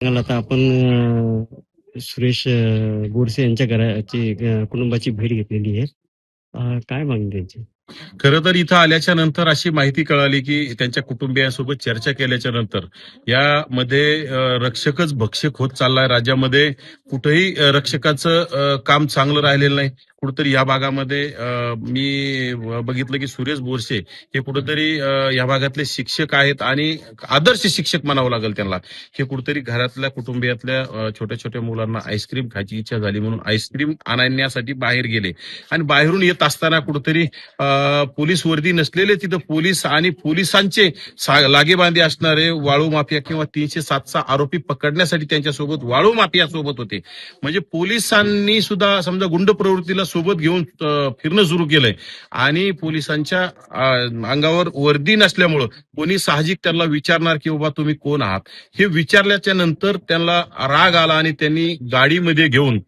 आता आपण सुरेश बोरसे यांच्या घराची कुटुंबाची भेट घेतलेली आहे. काय मागणी त्यांची? खरं तर इथं आल्याच्या नंतर अशी माहिती कळाली की त्यांच्या कुटुंबियांसोबत चर्चा केल्याच्या नंतर यामध्ये रक्षकच भक्षक होत चाललाय. राज्यामध्ये कुठेही रक्षकाचं काम चांगलं राहिलेलं नाही. कुठेतरी या भागामध्ये मी बघितलं की सुरेश बोरसे हे कुठेतरी या भागातले शिक्षक आहेत आणि आदर्श शिक्षक म्हणावं लागेल त्यांना. हे कुठेतरी घरातल्या कुटुंबियातल्या छोट्या छोट्या मुलांना आईस्क्रीम खायची इच्छा झाली म्हणून आईस्क्रीम आणण्यासाठी बाहेर गेले आणि बाहेरून येत असताना कुठेतरी पोलीस वर्दी नसलेले तिथं पोलीस आणि पोलिसांचे लागेबांधे असणारे वाळू माफिया किंवा 307चा आरोपी पकडण्यासाठी त्यांच्यासोबत वाळू माफिया सोबत होते. म्हणजे पोलिसांनी सुद्धा समजा गुंड प्रवृत्तीला सोबत घेऊन फिरणं सुरू केलंय आणि पोलिसांच्या अंगावर वर्दी नसल्यामुळं कोणी साहजिक त्यांना विचारणार की बाबा तुम्ही कोण आहात. हे विचारल्याच्या नंतर त्यांना राग आला आणि त्यांनी गाडीमध्ये घेऊन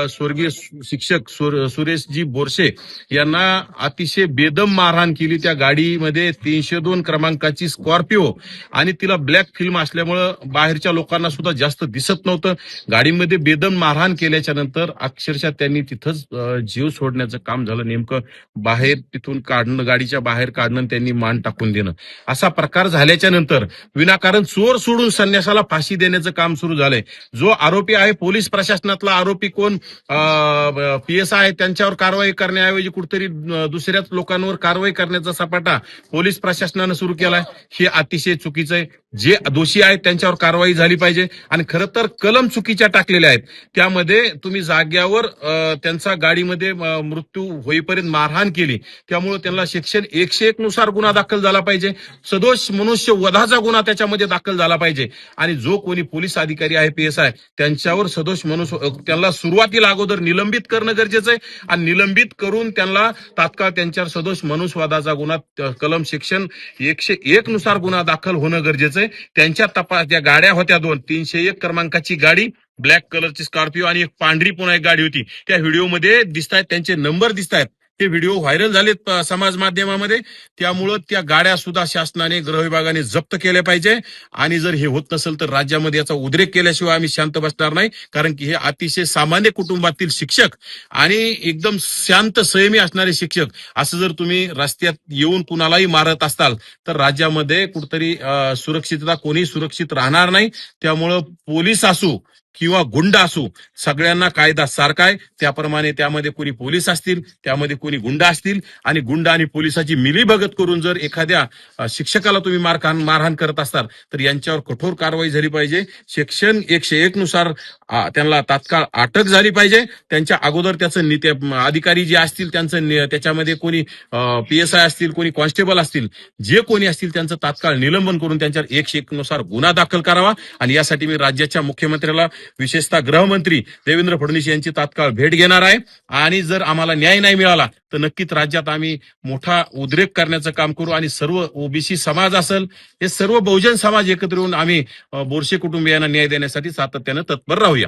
स्वर्गीय शिक्षक सुरेशजी बोरसे यांना अतिशय बेदम मारहाण केली. त्या गाडीमध्ये 302 क्रमांकाची स्कॉर्पिओ आणि तिला ब्लॅक फिल्म असल्यामुळं बाहेरच्या लोकांना सुद्धा जास्त दिसत नव्हतं. गाडीमध्ये बेदम मारहाण केल्याच्या नंतर अक्षरशः त्यांनी तिथंच जीव सोडण्याचं काम झालं. नेमकं बाहेर तिथून काढणं, गाडीच्या बाहेर काढणं, त्यांनी मान टाकून देणं असा प्रकार झाल्याच्या नंतर विनाकारण चोर सोडून संन्यासाला फाशी देण्याचं काम सुरू झालंय. जो आरोपी आहे पोलीस प्रशासनातला आरोपी कोण PSI आहे त्यांच्यावर कारवाई करण्याऐवजी कुठेतरी दुसऱ्याच लोकांवर कारवाई करण्याचा सपाटा पोलीस प्रशासनानं सुरू केलाय. हे अतिशय चुकीचं आहे. जे दोषी आहेत त्यांच्यावर कारवाई झाली पाहिजे आणि खरं तर कलम चुकीच्या टाकलेल्या आहेत. त्यामध्ये तुम्ही जाग्यावर त्यांचा गाडीमध्ये मृत्यू होईपर्यंत मारहाण केली, त्यामुळे त्यांना सेक्शन 101 नुसार गुन्हा दाखल झाला पाहिजे. सदोष मनुष्य वधाचा गुन्हा त्याच्यामध्ये दाखल झाला पाहिजे आणि जो कोणी पोलीस अधिकारी आहे PSI त्यांच्यावर सदोष मनुष्य त्यांना सुरुवातीला अगोदर निलंबित करणं गरजेचं आहे आणि निलंबित करून त्यांना तात्काळ त्यांच्यावर सदोष मनुष्यवधाचा गुन्हा कलम सेक्शन 101 नुसार गुन्हा दाखल होणं गरजेचं आहे. त्यांच्या तपास त्या गाड्या होत्या 2 301 क्रमांकाची गाडी, ब्लॅक कलरची स्कॉर्पिओ आणि एक पांढरी पुन्हा एक गाडी होती. त्या व्हिडिओमध्ये दिसतायत, त्यांचे नंबर दिसतायत. ते व्हिडिओ व्हायरल झालेत समाज माध्यमामध्ये. त्यामुळं त्या गाड्या सुद्धा शासनाने गृह विभागाने जप्त केल्या पाहिजे आणि जर हे होत नसेल तर राज्यामध्ये याचा उद्रेक केल्याशिवाय आम्ही शांत बसणार नाही. कारण की हे अतिशय सामान्य कुटुंबातील शिक्षक आणि एकदम शांत संयमी असणारे शिक्षक असं जर तुम्ही रस्त्यात येऊन कुणालाही मारत असाल तर राज्यामध्ये कुठतरी सुरक्षितता कोणी सुरक्षित राहणार नाही. त्यामुळं पोलीस असू किंवा गुंड असू सगळ्यांना कायदा सारखा आहे. त्याप्रमाणे त्यामध्ये कोणी पोलीस असतील, त्यामध्ये कोणी गुंड असतील आणि गुंड आणि पोलिसाची मिलीभगत करून जर एखाद्या शिक्षकाला तुम्ही मारहाण करत असाल तर यांच्यावर कठोर कारवाई झाली पाहिजे. सेक्शन 101 नुसार त्यांना तात्काळ अटक झाली पाहिजे. त्यांच्या अगोदर त्याचं अधिकारी जे असतील त्यांचं त्याच्यामध्ये कोणी PSI असतील, कोणी कॉन्स्टेबल असतील, जे कोणी असतील त्यांचं तात्काळ निलंबन करून त्यांच्यावर 101 नुसार गुन्हा दाखल करावा. आणि यासाठी मी राज्याच्या मुख्यमंत्र्याला विशेषतः गृहमंत्री देवेंद्र फडणवीस यांची तात्काळ भेट घेणार आहे आणि जर आम्हाला न्याय नाही मिळाला तर नक्कीच राज्यात आम्ही मोठा उद्रेक करण्याचं काम करू आणि सर्व OBC समाज असेल, हे सर्व बहुजन समाज एकत्र येऊन आम्ही बोरसे कुटुंबियांना न्याय देण्यासाठी सातत्यानं तत्पर राहूया.